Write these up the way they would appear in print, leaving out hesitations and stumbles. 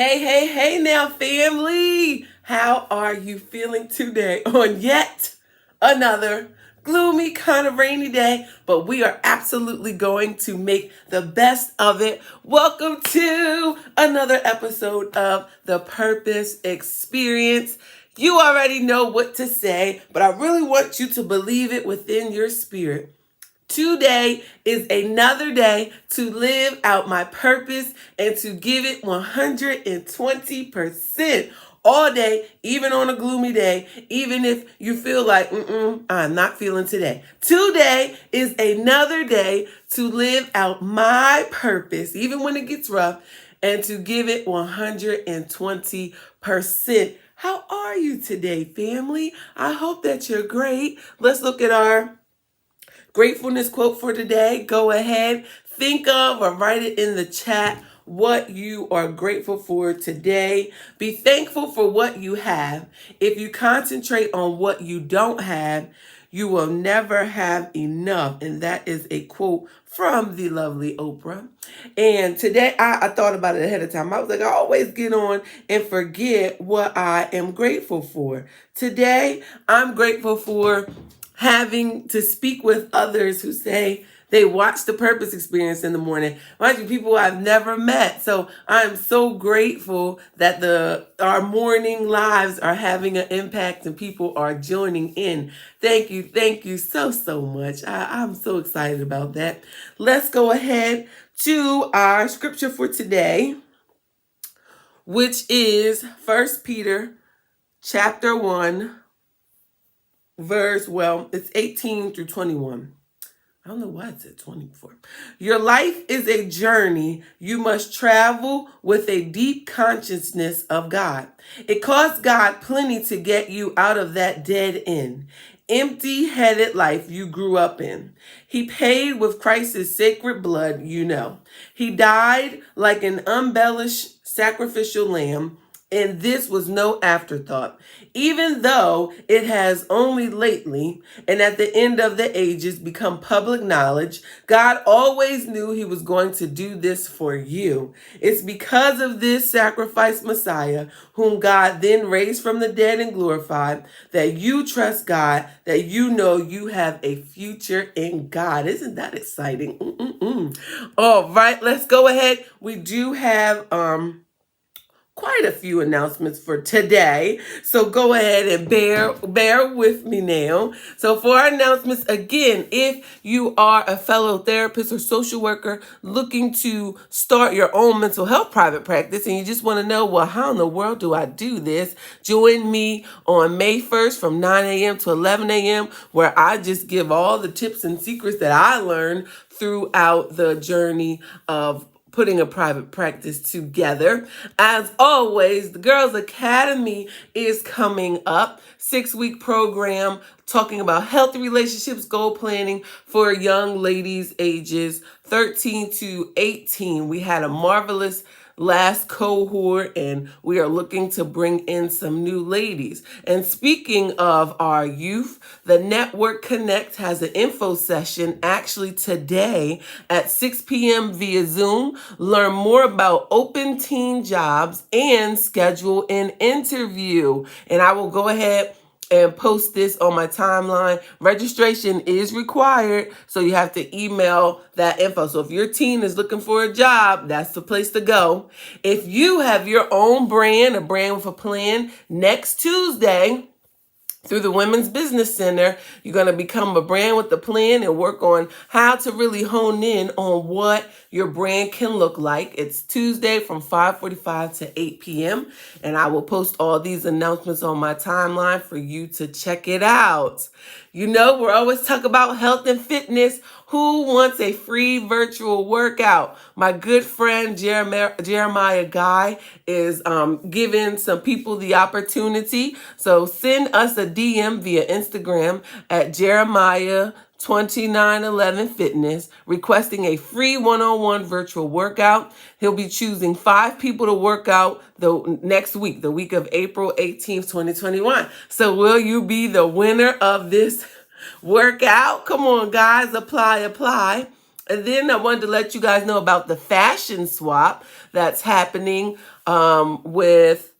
Hey now, family. How are you feeling today on yet another gloomy, kind of rainy day? But we are absolutely going to make the best of it. Welcome to another episode of The Purpose Experience. You already know what to say, but I really want you to believe it within your spirit. Today is another day to live out my purpose and to give it 120% all day, even on a gloomy day, even if you feel like, I'm not feeling today. Today is another day to live out my purpose, even when it gets rough, and to give it 120%. How are you today, family? I hope that you're great. Let's look at our gratefulness quote for today. Go ahead, think of or write it in the chat what you are grateful for today. Be thankful for what you have. If you concentrate on what you don't have, you will never have enough. And that is a quote from the lovely Oprah. And today I thought about it ahead of time. I was like, I always get on and forget what I am grateful for. Today, I'm grateful for having to speak with others who say they watch the Purpose Experience in the morning. Mind you, people I've never met. So I'm so grateful that our morning lives are having an impact and people are joining in. Thank you so much. I'm so excited about that. Let's go ahead to our scripture for today, which is 1 Peter chapter 1. It's 18 through 21. I don't know why it said 24. Your life is a journey you must travel with a deep consciousness of God. It costs God plenty to get you out of that dead end, empty-headed life you grew up in. He paid with Christ's sacred blood, He died like an unblemished sacrificial lamb, and this was no afterthought. Even though it has only lately and at the end of the ages become public knowledge, God always knew he was going to do this for you. It's because of this sacrificed Messiah, whom God then raised from the dead and glorified, that you trust God, that you know you have a future in God. Isn't that exciting? All right, let's go ahead. We do have quite a few announcements for today. So go ahead and bear with me now. So for our announcements, again, if you are a fellow therapist or social worker looking to start your own mental health private practice and you just want to know, well, how in the world do I do this? Join me on May 1st from 9 a.m. to 11 a.m. where I just give all the tips and secrets that I learned throughout the journey of putting a private practice together. As always, the Girls Academy is coming up. 6-week program talking about healthy relationships, goal planning for young ladies ages 13 to 18. We had a marvelous last cohort and we are looking to bring in some new ladies. And speaking of our youth, the Network Connect has an info session actually today at 6 p.m. via Zoom. Learn more about open teen jobs and schedule an interview. And I will go ahead and post this on my timeline. Registration is required, so you have to email that info. So if your teen is looking for a job, that's the place to go. If you have your own brand, a brand with a plan, next Tuesday, through the Women's Business Center, you're going to become a brand with a plan and work on how to really hone in on what your brand can look like. It's Tuesday from 5:45 to 8 p.m. And I will post all these announcements on my timeline for you to check it out. We're always talking about health and fitness. Who wants a free virtual workout? My good friend Jeremiah Guy is giving some people the opportunity. So send us a DM via Instagram at Jeremiah 2911 Fitness, requesting a free one-on-one virtual workout. He'll be choosing 5 people to work out the next week, the week of April 18th, 2021. So will you be the winner of this workout? Come on, guys, apply. And then I wanted to let you guys know about the fashion swap that's happening with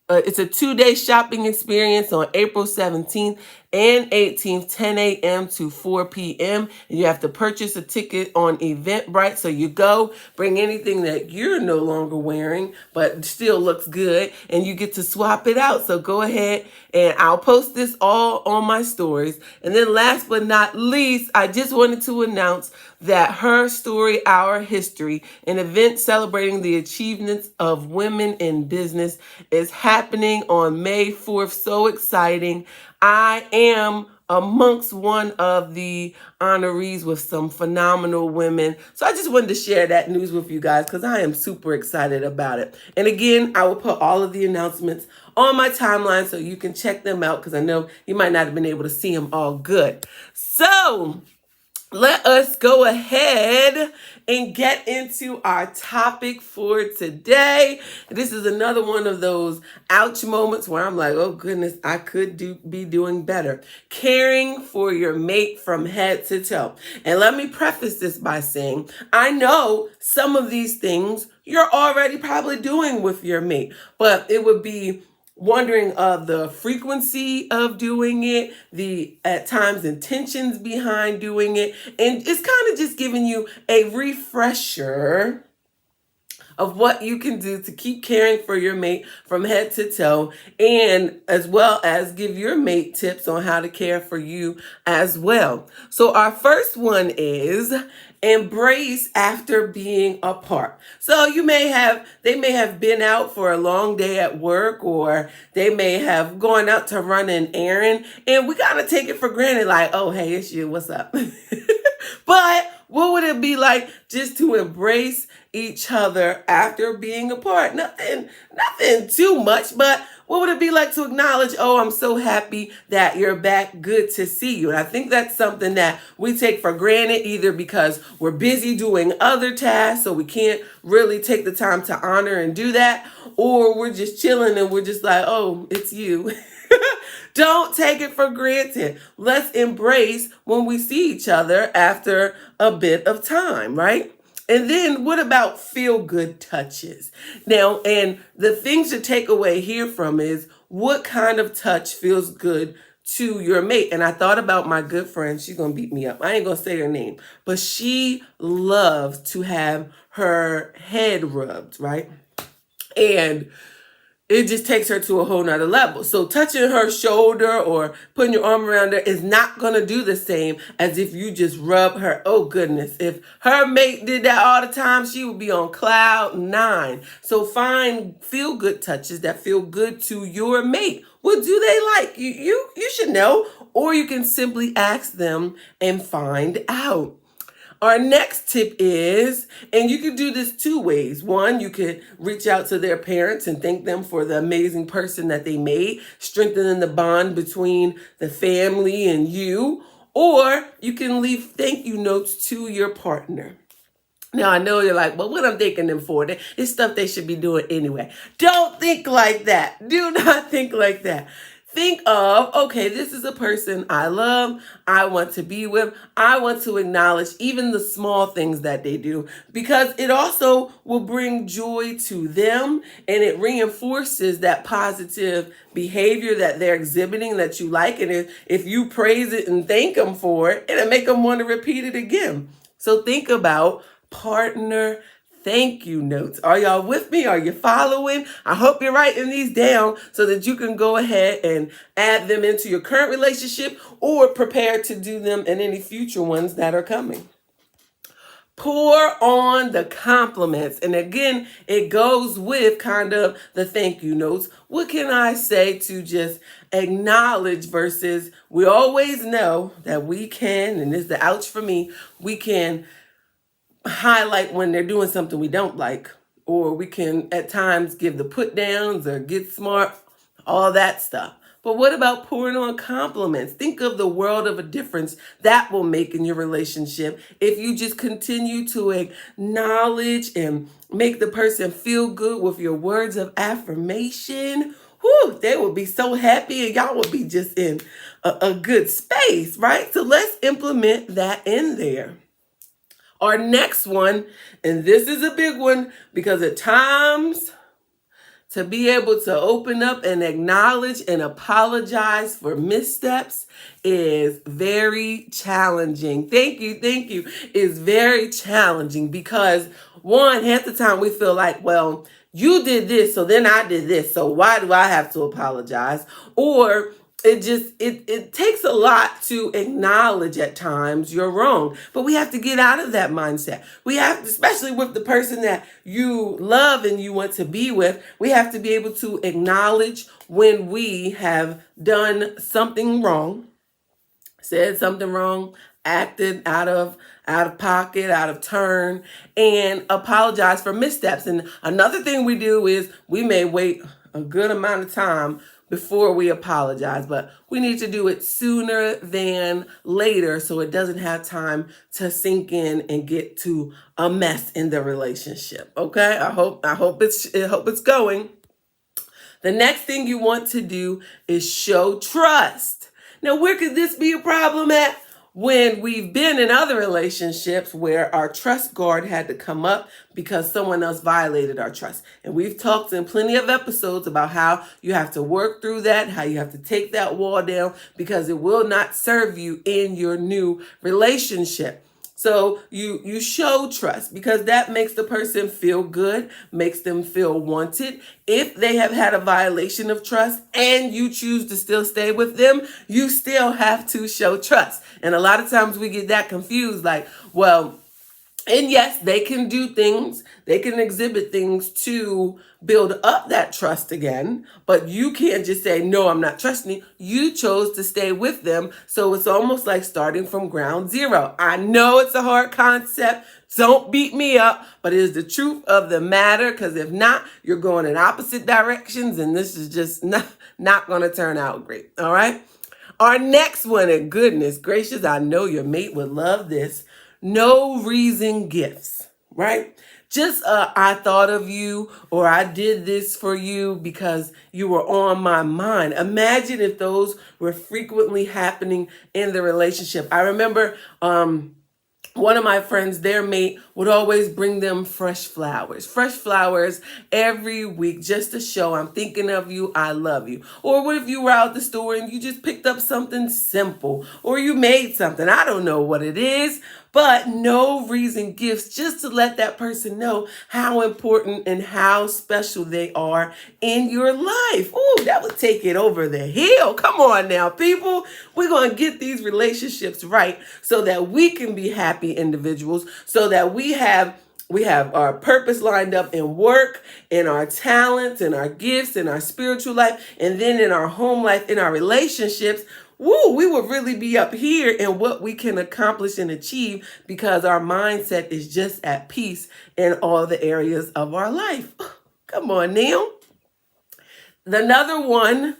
it's a 2-day shopping experience on April 17th and 18th, 10 a.m. to 4 p.m. And you have to purchase a ticket on Eventbrite. So you go, bring anything that you're no longer wearing, but still looks good, and you get to swap it out. So go ahead, and I'll post this all on my stories. And then last but not least, I just wanted to announce that Her Story, Our History, an event celebrating the achievements of women in business, is happening on May 4th. So exciting. I am amongst one of the honorees with some phenomenal women. So I just wanted to share that news with you guys because I am super excited about it. And again, I will put all of the announcements on my timeline so you can check them out because I know you might not have been able to see them all good. So let us go ahead and get into our topic for today. This is another one of those ouch moments where I'm like, oh goodness, I could be doing better. Caring for your mate from head to toe. And let me preface this by saying, I know some of these things you're already probably doing with your mate, but it would be wondering of the frequency of doing it, the at times intentions behind doing it, and it's kind of just giving you a refresher of what you can do to keep caring for your mate from head to toe, and as well as give your mate tips on how to care for you as well. So our first one is embrace after being apart. So they may have been out for a long day at work, or they may have gone out to run an errand, and we kind of take it for granted, like, oh, hey, it's you, what's up? But what would it be like just to embrace each other after being apart? Nothing too much, but what would it be like to acknowledge, oh, I'm so happy that you're back. Good to see you. And I think that's something that we take for granted, either because we're busy doing other tasks, so we can't really take the time to honor and do that, or we're just chilling and we're just like, oh, it's you. Don't take it for granted. Let's embrace when we see each other after a bit of time, right? And then what about feel good touches? Now, and the things to take away here from is what kind of touch feels good to your mate. And I thought about my good friend. She's going to beat me up. I ain't going to say her name, but she loves to have her head rubbed, right? And it just takes her to a whole nother level. So touching her shoulder or putting your arm around her is not going to do the same as if you just rub her. Oh goodness. If her mate did that all the time, she would be on cloud 9. So find feel good touches that feel good to your mate. What do they like? You should know, or you can simply ask them and find out. Our next tip is, and you can do this 2 ways. One, you could reach out to their parents and thank them for the amazing person that they made, strengthening the bond between the family and you. Or you can leave thank you notes to your partner. Now, I know you're like, well, what I'm thanking them for? It's stuff they should be doing anyway. Don't think like that. Do not think like that. Think of, okay, this is a person I love, I want to be with, I want to acknowledge even the small things that they do, because it also will bring joy to them, and it reinforces that positive behavior that they're exhibiting that you like. And if you praise it and thank them for it, it'll make them want to repeat it again. So think about partner thank you notes. Are y'all with me? Are you following? I hope you're writing these down so that you can go ahead and add them into your current relationship or prepare to do them in any future ones that are coming. Pour on the compliments. And again, it goes with kind of the thank you notes. What can I say to just acknowledge versus we always know that we can, and this is the ouch for me, we can highlight when they're doing something we don't like, or we can at times give the put downs or get smart, all that stuff. But what about pouring on compliments? Think of the world of a difference that will make in your relationship if you just continue to acknowledge and make the person feel good with your words of affirmation. Whew, they will be so happy, and y'all will be just in a good space, right? So let's implement that in there. Our next one, and this is a big one because at times To be able to open up and acknowledge and apologize for missteps is very challenging. Thank you, thank you. It's very challenging because one, half the time we feel like, well, you did this, so then I did this, so why do I have to apologize? Or it takes a lot to acknowledge at times you're wrong, but we have to get out of that mindset. We have to, especially with the person that you love and you want to be with, we have to be able to acknowledge when we have done something wrong, said something wrong, acted out of pocket, out of turn, and apologize for missteps. And another thing we do is we may wait a good amount of time before we apologize, but we need to do it sooner than later so it doesn't have time to sink in and get to a mess in the relationship. Okay? I hope it's going. The next thing you want to do is show trust. Now, where could this be a problem at? When we've been in other relationships where our trust guard had to come up because someone else violated our trust. And we've talked in plenty of episodes about how you have to work through that, how you have to take that wall down because it will not serve you in your new relationship. So you show trust because that makes the person feel good, makes them feel wanted. If they have had a violation of trust and you choose to still stay with them, you still have to show trust. And a lot of times we get that confused, like, well, and yes, they can do things, they can exhibit things to build up that trust again, but you can't just say, no, I'm not trusting you. You chose to stay with them. So it's almost like starting from ground zero. I know it's a hard concept. Don't beat me up, but it is the truth of the matter, because if not, you're going in opposite directions and this is just not going to turn out great. All right. Our next one, and goodness gracious, I know your mate would love this. No reason gifts, right? Just I thought of you, or I did this for you because you were on my mind. Imagine if those were frequently happening in the relationship. I remember one of my friends, their mate, would always bring them fresh flowers every week just to show I'm thinking of you, I love you. Or what if you were out the store and you just picked up something simple, or you made something, I don't know what it is, but no reason gifts, just to let that person know how important and how special they are in your life. Ooh, that would take it over the hill. Come on now, people. We're going to get these relationships right so that we can be happy individuals, so that we have our purpose lined up in work, in our talents, in our gifts, in our spiritual life, and then in our home life, in our relationships. Woo, we will really be up here in what we can accomplish and achieve because our mindset is just at peace in all the areas of our life. Come on now. Another one,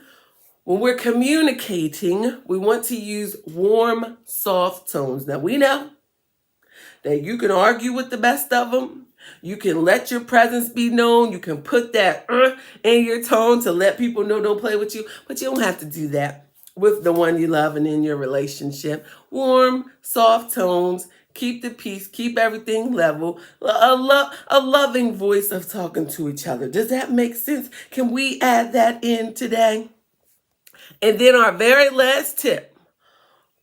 when we're communicating, we want to use warm, soft tones. Now, we know that you can argue with the best of them. You can let your presence be known. You can put that in your tone to let people know don't play with you, but you don't have to do that with the one you love and in your relationship. Warm, soft tones, keep the peace, keep everything level, a loving voice of talking to each other. Does that make sense? Can we add that in today? And then our very last tip.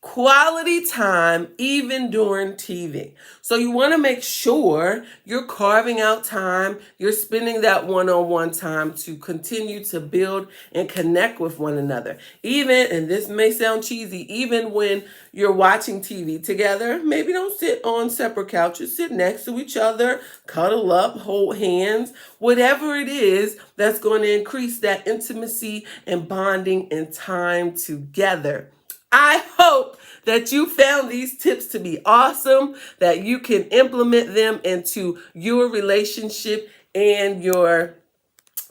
Quality time, even during TV. So you want to make sure you're carving out time, you're spending that one-on-one time to continue to build and connect with one another. Even, and this may sound cheesy, even when you're watching TV together, maybe don't sit on separate couches, sit next to each other, cuddle up, hold hands, whatever it is that's going to increase that intimacy and bonding and time together. I hope that you found these tips to be awesome, that you can implement them into your relationship and your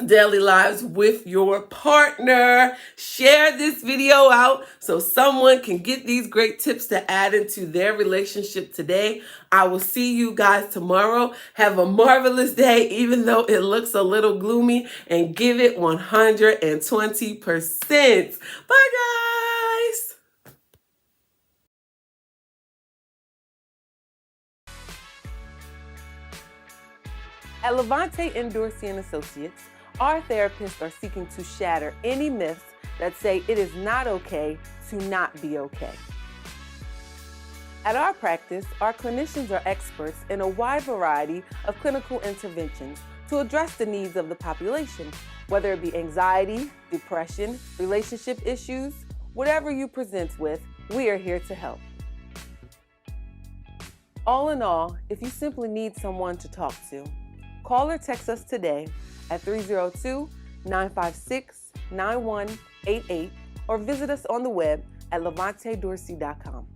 daily lives with your partner. Share this video out so someone can get these great tips to add into their relationship today. I will see you guys tomorrow. Have a marvelous day, even though it looks a little gloomy, and give it 120%. Bye, guys. At Levante Endorsey and Associates, Our therapists are seeking to shatter any myths that say it is not okay to not be okay. At our practice, our clinicians are experts in a wide variety of clinical interventions to address the needs of the population, whether it be anxiety, depression, relationship issues, whatever you present with, we are here to help. All in all, if you simply need someone to talk to, call or text us today at 302-956-9188 or visit us on the web at levantedorsey.com.